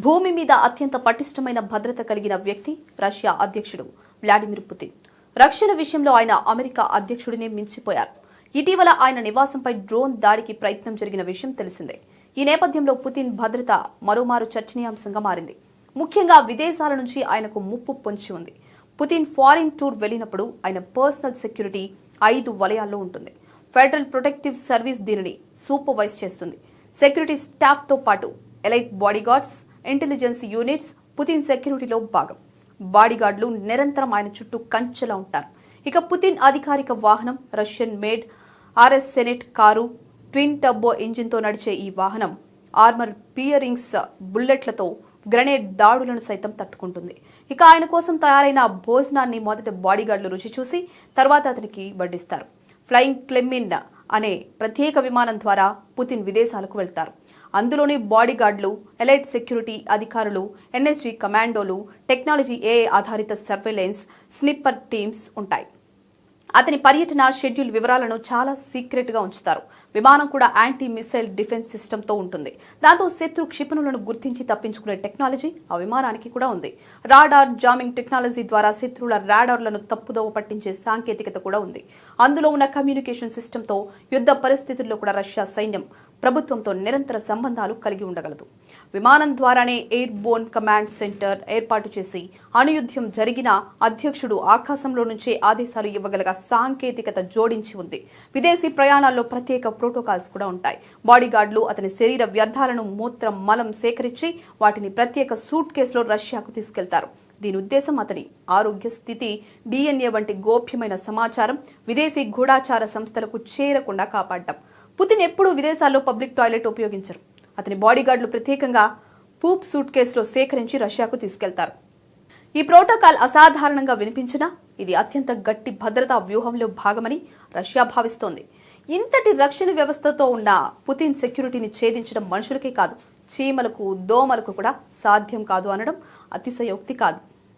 భూమి మీద అత్యంత పటిష్టమైన భద్రత కలిగిన వ్యక్తి రష్యా అధ్యక్షుడు వ్లాదిమిర్ పుతిన్. రక్షణ విషయంలో ఆయన అమెరికా అధ్యక్షుడినే మించిపోయారు. ఇటీవల ఆయన నివాసంపై డ్రోన్ దాడికి ప్రయత్నం జరిగిన విషయం తెలిసిందే. ఈ నేపథ్యంలో పుతిన్ భద్రత మరోమారు చర్చనీయాంశంగా మారింది. ముఖ్యంగా విదేశాల నుంచి ఆయనకు ముప్పు పొంచి ఉంది. పుతిన్ ఫారిన్ టూర్ వెళ్లినప్పుడు ఆయన పర్సనల్ సెక్యూరిటీ 5 వలయాల్లో ఉంటుంది. ఫెడరల్ ప్రొటెక్టివ్ సర్వీస్ దీనిని సూపర్వైజ్ చేస్తుంది. సెక్యూరిటీ స్టాఫ్ తో పాటు elite bodyguards, intelligence units Putin సెక్యూరిటీలో భాగం. బాడీగార్డులు నిరంతరం ఆయన చుట్టూ కంచెలా ఉంటారు. ఇక పుతిన్ అధికారిక వాహనం Russian made RS Senat car. Twin turbo ఇంజిన్తో నడిచే ఈ వాహనం ఆర్మర్ పియరింగ్స్, బుల్లెట్లతో గ్రెనేడ్ దాడులను సైతం తట్టుకుంటుంది. ఇక ఆయన కోసం తయారైన భోజనాన్ని మొదట బాడీగార్డులు రుచి చూసి తర్వాత అతనికి వడ్డిస్తారు. ఫ్లయింగ్ క్లెమ్మిన్ అనే ప్రత్యేక విమానం ద్వారా పుతిన్ విదేశాలకు వెళ్తారు. అందులోని బాడీగార్డులు, ఎలైట్ సెక్యూరిటీ అధికారులు, NSG కమాండోలు, టెక్నాలజీ AI ఆధారిత సర్వేలెన్స్, స్నిప్పర్ టీమ్స్ ఉంటాయి. అతని పర్యటన షెడ్యూల్ వివరాలను చాలా సీక్రెట్ గా ఉంచుతారు. విమానం కూడా యాంటీ మిసైల్ డిఫెన్స్ సిస్టమ్ తో ఉంటుంది. దాంతో శత్రు క్షిపణులను గుర్తించి తప్పించుకునే టెక్నాలజీ ఆ విమానానికి కూడా ఉంది. రాడార్ జామింగ్ టెక్నాలజీ ద్వారా శత్రువుల రాడార్లను తప్పుదోవ పట్టించే సాంకేతికత కూడా ఉంది. అందులో ఉన్న కమ్యూనికేషన్ సిస్టమ్ తో యుద్ధ పరిస్థితుల్లో కూడా రష్యా సైన్యం ప్రభుత్వంతో నిరంతర సంబంధాలు కలిగి ఉండగలదు. విమానం ద్వారానే ఎయిర్ బోర్న్ కమాండ్ సెంటర్ ఏర్పాటు చేసి అణుయుద్ధం జరిగిన అధ్యక్షుడు ఆకాశంలో నుంచే ఆదేశాలు ఇవ్వగలగ సాంకేతికత జోడించి ఉంది. విదేశీ ప్రయాణాల్లో ప్రత్యేక ప్రోటోకాల్స్ కూడా ఉంటాయి. బాడీగార్డులు అతని శరీర వ్యర్థాలను మూత్రం, మలం సేకరించి వాటిని ప్రత్యేక సూట్ కేసులో రష్యాకు తీసుకెళ్తారు. దీని ఉద్దేశం అతని ఆరోగ్య స్థితి, DNA వంటి గోప్యమైన సమాచారం విదేశీ గూఢాచార సంస్థలకు చేరకుండా కాపాడటం. పుతిన్ ఎప్పుడూ విదేశాల్లో పబ్లిక్ టాయిలెట్ ఉపయోగించరు. అతని బాడీగార్డులు ప్రత్యేకంగా పూప్ సూట్ కేసులో సేకరించి రష్యాకు తీసుకెళ్తారు. ఈ ప్రోటోకాల్ అసాధారణంగా వినిపించినా ఇది అత్యంత గట్టి భద్రతా వ్యూహంలో భాగమని రష్యా భావిస్తోంది. ఇంతటి రక్షణ వ్యవస్థతో ఉన్న పుతిన్ సెక్యూరిటీని ఛేదించడం మనుషులకే కాదు, చీమలకు, దోమలకు కూడా సాధ్యం కాదు అనడం అతిశయోక్తి కాదు.